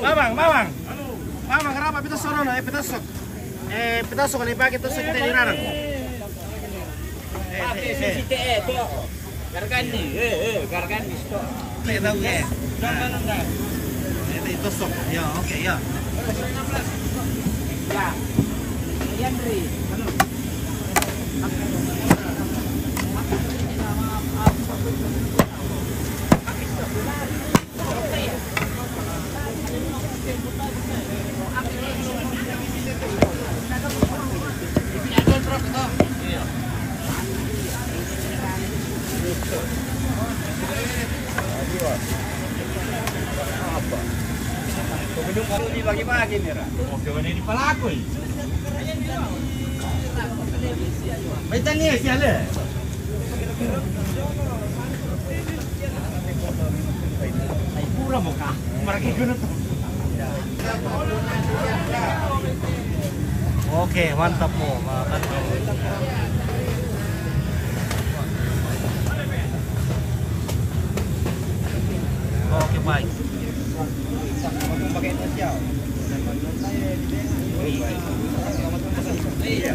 Mamang, mamang. Mamang, kenapa kita sono na? Pitasok. Pitasok kan ipakai tusuk kita di rarang. Gargani, gargani stop. Kita oke. Itu tusuk. Ya, oke, ya. Ya. Yandri. Kalau dibagi-bagi Mira. Oke, ini palaku. Baitan ni siapa? Ay pura muka. Mereka guna tuh. Oke, mantap mo. Mantap. Oke, baik. Pakai jauh. Iya.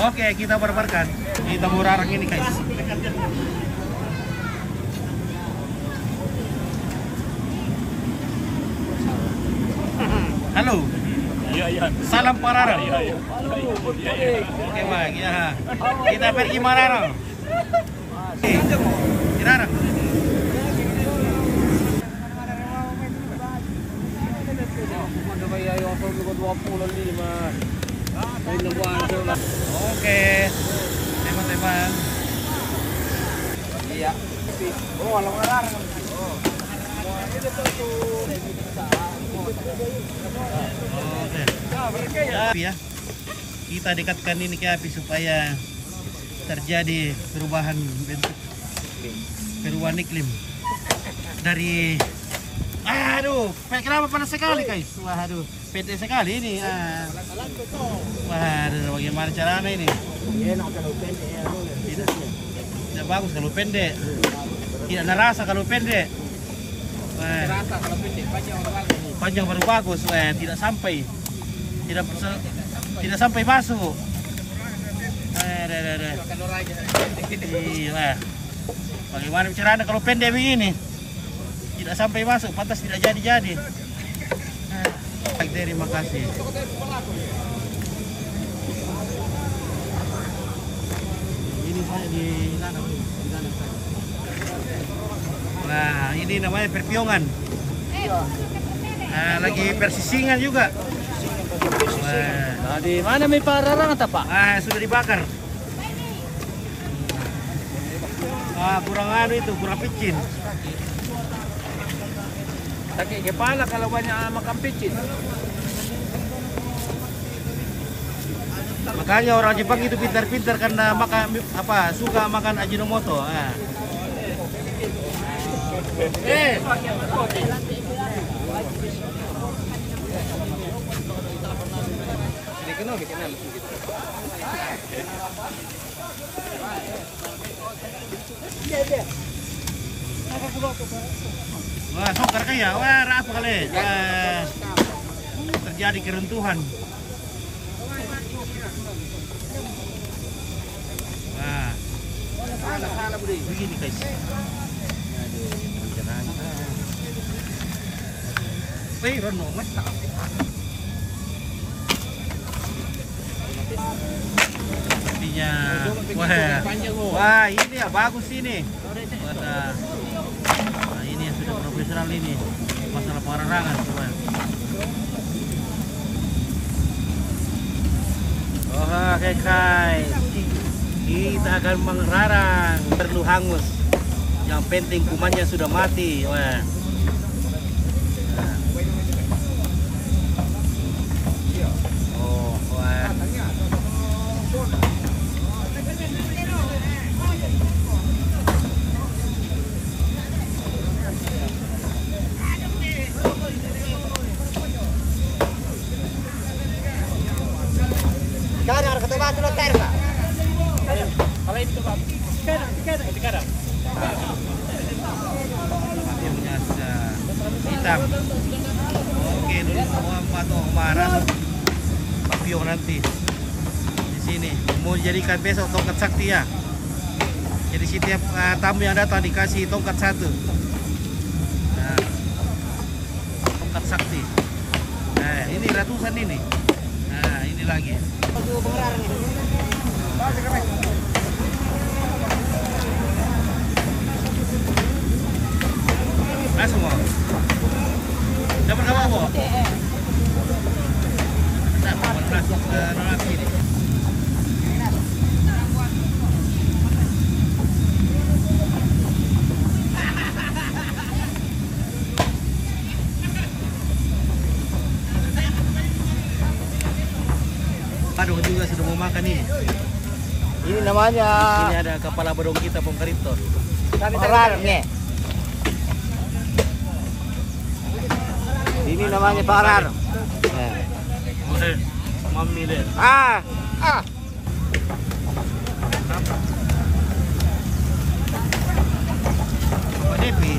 Oke, kita barbarkan. Kita mau rarang ini, guys. Halo. Iya, iya. Salam pararang. Iya, iya. Oke, baik. Ya. Kita pergi mararang. Oke. Rarang. Oke. Teman-teman. Iya. Oh, alam larang. Oke. Ya. Kita dekatkan ini ke api supaya terjadi perubahan bentuk, perubahan iklim dari kenapa panas sekali guys? Waduh, pendek sekali ini. Waduh, bagaimana caranya ini? Tidak bagus kalau pendek. Tidak narasa kalau pendek. Rasa kalau pendek Panjang baru bagus. Tidak sampai. Tidak sampai masuk. Iya. Bagaimana caranya kalau pendek begini? Tidak sampai masuk, pantas tidak jadi-jadi. Baik, terima kasih. Ini saya di sana. Nah, ini namanya perpiongan. Nah, lagi persisingan juga. Nah, di mana mi pararang atau Pak? Sudah dibakar. Kurang itu, kurang picin. Sakit kepala kalau banyak makan picin. Makanya orang Jepang itu pintar-pintar karena suka makan Ajinomoto. Wah, sokar kaya. Wah, apa kali? Terjadi keruntuhan. Wah. Begini guys. Aduh, Rono, mas. Sepertinya, wah, ini ya bagus ini. Nah, ini yang sudah profesional ini, masalah perarangan. Oke guys, kita akan mengerarang, perlu hangus. Yang penting kumannya sudah mati. Wah. Sekarang harus ketemu terus Papillonnya sudah hitam. Oke, dulu Muhammad Omar papillon nanti di sini mau jadikan besok tongkat sakti ya. Jadi setiap tamu yang datang dikasih tongkat satu. Nah, tongkat sakti. Nah, ini ratusan ini. Nah, ini lagi. Langsung mau. Dapat apa mau? Dapat 14 lelaki ini. Badung juga sudah mau makan ini. Ini namanya Ini ada kepala badung kita Pom Kariptor. pararang. Ini namanya pararang. Udah, mami deh. Ah. Pak Devi.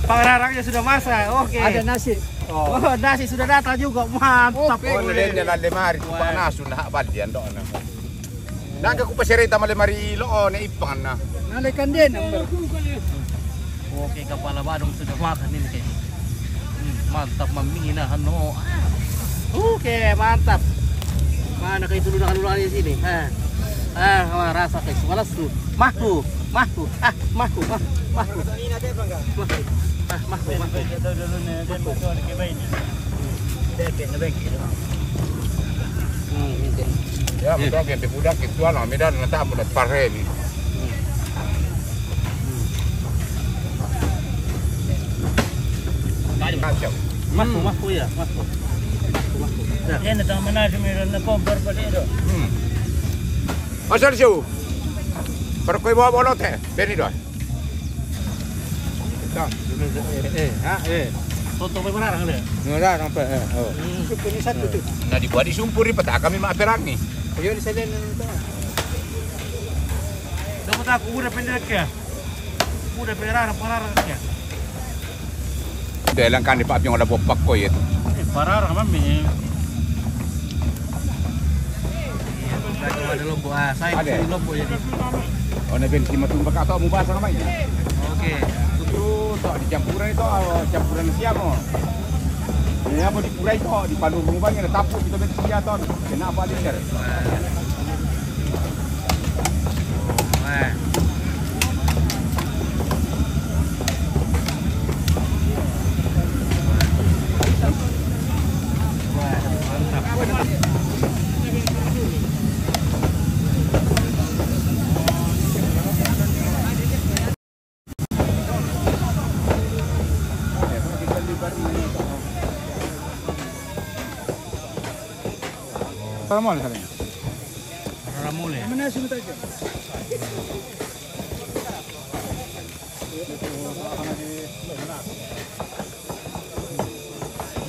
Pararangnya sudah masak. Oke. Ada nasi. Oh, nasi sudah datang juga. Mantap. Oh, nilainya na limari tu panaso na baldian do na. Naga ko pa sirita malimari ilo o na ipangan na. Nalikan din. Oke, kepala badung sudah makan ini guys. Mantap mamina ano. Oke, mantap. Mana kayak dulu di sini? Rasa guys, malas tuh. Mahku. Mahku. Mahku. Ya, betul yang dibudak itu ala medan na tamu na parhe ni. Mahku ya, mahku. Yan ito mana meron na pomper pa dito. Asal siu. Pero koy bawa bolot he. Beni do. Toto may mararang ano? Ngara sampai. Oh. Ini satu tuh. Na dibuat di sumpuri pata kami maaperangi. Ayun sa din nito. Dapat aku udah pendek ya. Udah pararang ya. Dalang kan di Pak yang ada bopak koy itu. Pararang mami. Kalau ada lombok, saya Ada. di lombok jadi. Oh, na ben si matumba ka to mo basa kamay niya. Oke. Tutu to di campuran itu campuran siamo. Ya mo di purai to di palu rumahnya na tapu kita ben sia to. Kenapa dia der? Wah. Mantap. Paramol kali. Ramule. Mana sumita dyan?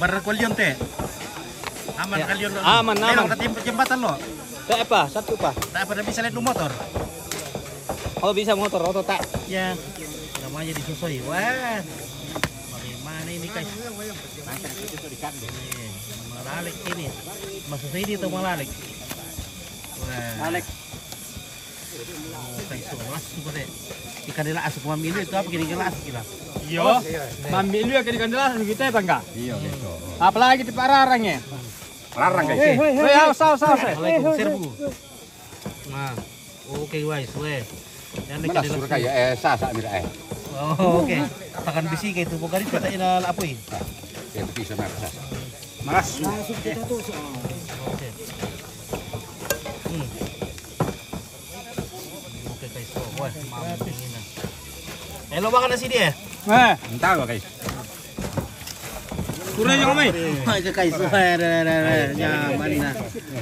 Barar kulion te. Aman kalian lo. Aman, aman. Pero ketimpa jembatan lo. Tak apa, satu pa. Tak pada bisa lihat lu motor. Oh bisa motor, auto tak. Ya. Namanya disusui. Wah. Bagaimana ini guys? Malalik ini. Maksud ini tuh malalik. Wah. Alex. Guys, solas juga deh. Ikan nila asuk mamili itu apa kira-kira asuk kita? Yo. Mambil ya kini kandilas kita ya bangga. Iya betul. Apalagi di pararangnya. Larang guys. Weh, saus. Assalamualaikum serbu. Nah, oke guys, weh. Yan Mana sur kaya sasa mira Oh, oke. Takan bisi kayak itu bukan itu kita inal apoy. Ya bisa na sasa. Mas. Oke. Oke guys, wah, mampu ini. Hello makan nasi dia. Entah guys. Kurang yang mai. Oke guys, nyaman nah.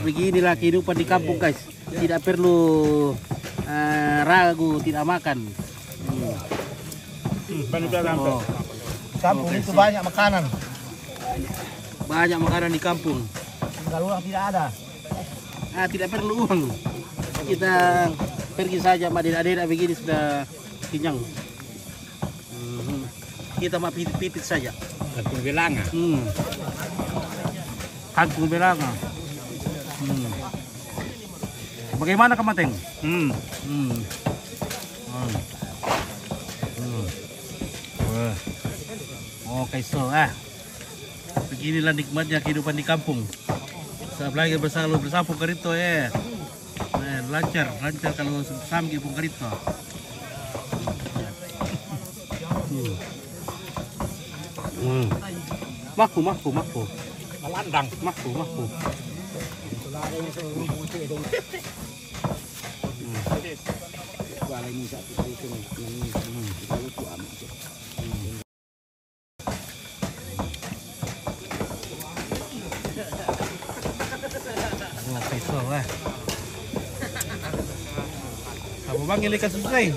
Beginilah kehidupan di kampung guys. Tidak perlu ragu tidak makan. Ban udah sampai. Kampung itu banyak makanan. Banyak makanan di kampung. Kalau uang tidak ada. Tidak perlu uang. Kita pergi saja, adik-adik begini sudah kenyang. Kita mau pipit saja. Kangkung belanga. Kangkung belanga. Bagaimana Kamateng? Oke, so beginilah nikmatnya kehidupan di kampung. Apalagi bersapung karito lancar kalau samgi pun karito. Maku. Landang. Maku. Pisau Apa bang yang ikan susai?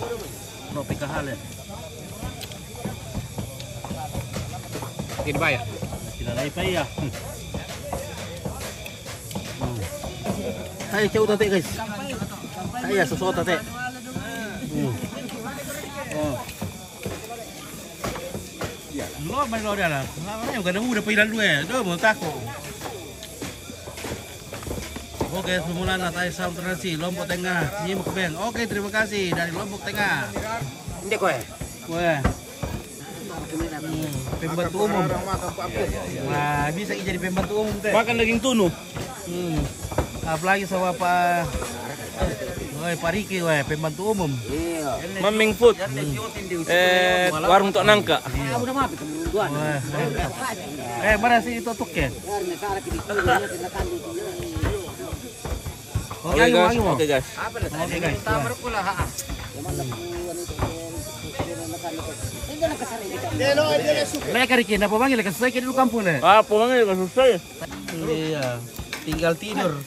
No pikahal ya. Oke dibayar. Tidak naik pa ya. Hai cau tate guys. Hai sesuatu tate. Lo main lo dia lah. Namanya bukan udah pilihan dua. Dia mau takut. Oke, semula tayo sa Transi, Lombok Tengah, Nyimuk Beng. Oke, terima kasih dari Lombok Tengah. Hindi ko Pembantu umum. Nah, bisa jadi pembantu umum teh. Makan daging tunu. Apalagi sama Pak Pak Riki, pembantu umum. Maming food. Warung Tok Nangka. Mana sih itu tuh ya? Oke guys. Mereka Riki, apa bang? Lekas selesai dulu kampung deh. Apa bang? Lekas selesai. Iya, tinggal tidur.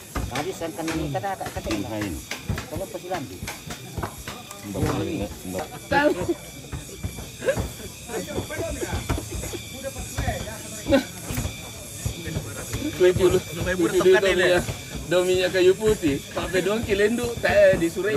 Dominya kayu putih, sampai doang kilenduk, teh disurai.